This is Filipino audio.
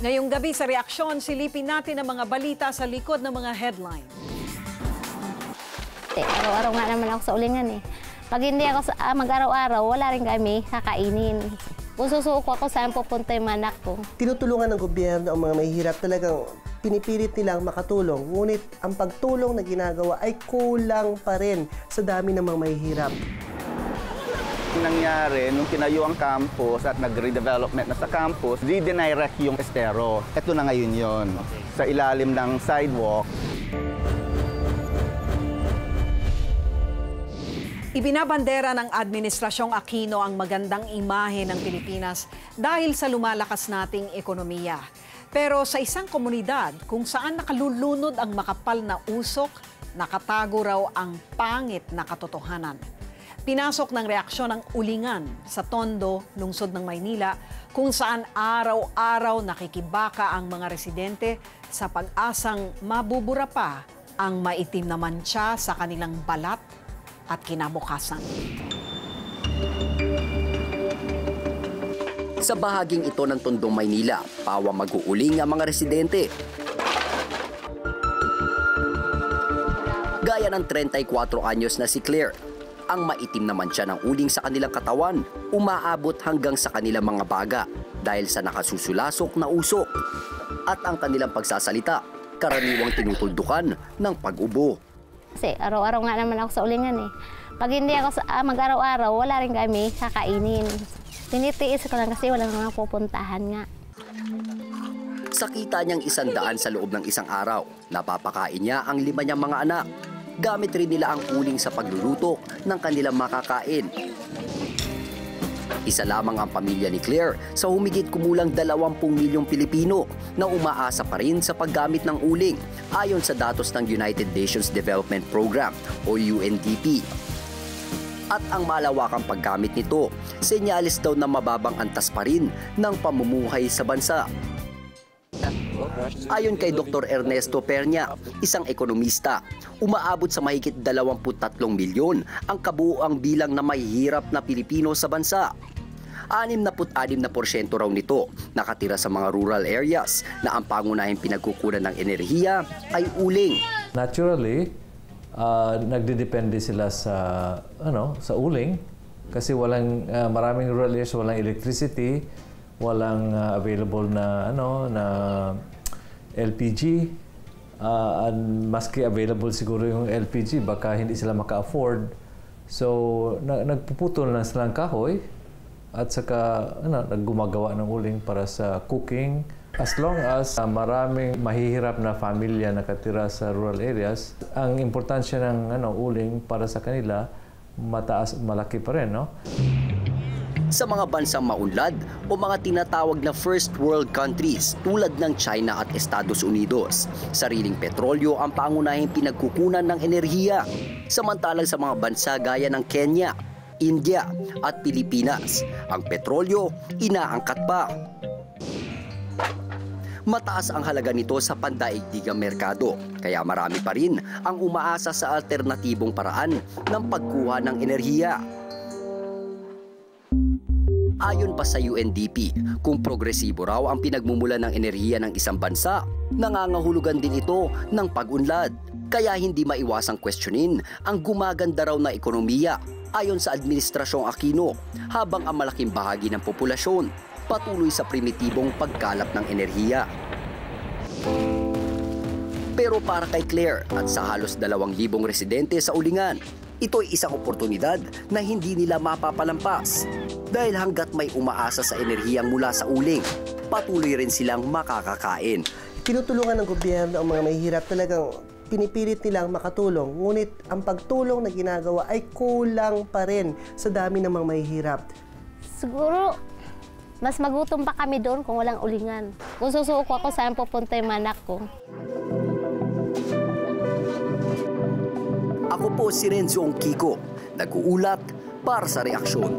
Ngayong gabi sa reaksyon, silipin natin ang mga balita sa likod ng mga headline. Araw-araw nga naman ako sa ulingan eh. Pag hindi ako mag-araw-araw, wala rin kami kakainin. Kung susuko ako, saan pupunta yung anak ko? Tinutulungan ng gobyerno ang mga mahihirap, talagang pinipilit nilang makatulong. Ngunit ang pagtulong na ginagawa ay kulang pa rin sa dami ng mga mahihirap. Nangyari, nung tinayo ang campus at nag-redevelopment na sa campus, di-dinirect yung estero. Ito na ngayon yon, sa ilalim ng sidewalk. Ibinabandera ng Administrasyong Aquino ang magandang imahe ng Pilipinas dahil sa lumalakas nating ekonomiya. Pero sa isang komunidad kung saan nakalulunod ang makapal na usok, nakatago raw ang pangit na katotohanan. Pinasok ng reaksyon ng ulingan sa Tondo, lungsod ng Maynila, kung saan araw-araw nakikibaka ang mga residente sa pag-asang mabubura pa ang maitim na mantsa sa kanilang balat at kinabukasan. Sa bahaging ito ng Tondong, Maynila, pawa mag-uuling ang mga residente. Gaya ng 34 anyos na si Claire, ang maitim naman siya ng uling sa kanilang katawan, umaabot hanggang sa kanilang mga baga dahil sa nakasusulasok na usok. At ang kanilang pagsasalita, karaniwang tinutuldukan ng pag-ubo. Kasi araw-araw nga naman ako sa ulingan eh. Pag hindi ako mag-araw-araw, wala rin kami kakainin. Tinitiis ko lang kasi wala nga pupuntahan nga. Sakita niyang 100 sa loob ng isang araw. Napapakain niya ang 5 niyang mga anak. Gamit rin nila ang uling sa pagluluto ng kanilang makakain. Isa lamang ang pamilya ni Claire sa humigit kumulang 20 milyong Pilipino na umaasa pa rin sa paggamit ng uling ayon sa datos ng United Nations Development Program o UNDP. At ang malawakang paggamit nito, senyalis daw na mababang antas pa rin ng pamumuhay sa bansa. Ayon kay Dr. Ernesto Pernia, isang ekonomista, umaabot sa mahigit 23 milyon ang kabuuang bilang na mahihirap na Pilipino sa bansa. 66% raw nito nakatira sa mga rural areas na ang pangunahing pinagkukunan ng enerhiya ay uling. Naturally, nagdidepende sila sa uling kasi maraming rural areas walang electricity, walang available na LPG, maski available siguro yung LPG baka hindi sila maka-afford. So nagpuputol na silang kahoy at saka naggumagawa ng uling para sa cooking. As long as maraming mahihirap na pamilya nakatira sa rural areas, ang importansya ng uling para sa kanila malaki pa rin, no? Sa mga bansang maunlad o mga tinatawag na first world countries tulad ng China at Estados Unidos, sariling petrolyo ang pangunahing pinagkukunan ng enerhiya. Samantalang sa mga bansa gaya ng Kenya, India at Pilipinas, ang petrolyo inaangkat pa. Mataas ang halaga nito sa pandaigdigang merkado, kaya marami pa rin ang umaasa sa alternatibong paraan ng pagkuha ng enerhiya. Ayon pa sa UNDP, kung progresibo raw ang pinagmumula ng enerhiya ng isang bansa, nangangahulugan din ito ng pag-unlad. Kaya hindi maiwasang questionin ang gumaganda raw na ekonomiya ayon sa Administrasyong Aquino, habang ang malaking bahagi ng populasyon patuloy sa primitibong pagkalap ng enerhiya. Pero para kay Claire at sa halos 2,000 residente sa ulingan, ito ay isang oportunidad na hindi nila mapapalampas. Dahil hanggat may umaasa sa enerhiyang mula sa uling, patuloy rin silang makakakain. Tinutulungan ng gobyerno ang mga mahihirap, talagang pinipilit nilang makatulong. Ngunit ang pagtulong na ginagawa ay kulang pa rin sa dami ng mga mahihirap. Siguro, mas magutom pa kami doon kung walang ulingan. Kung susuko ako, saan pupunta yung anak ko? Ako po si Renzo Kiko, nag-uulat para sa reaksyon.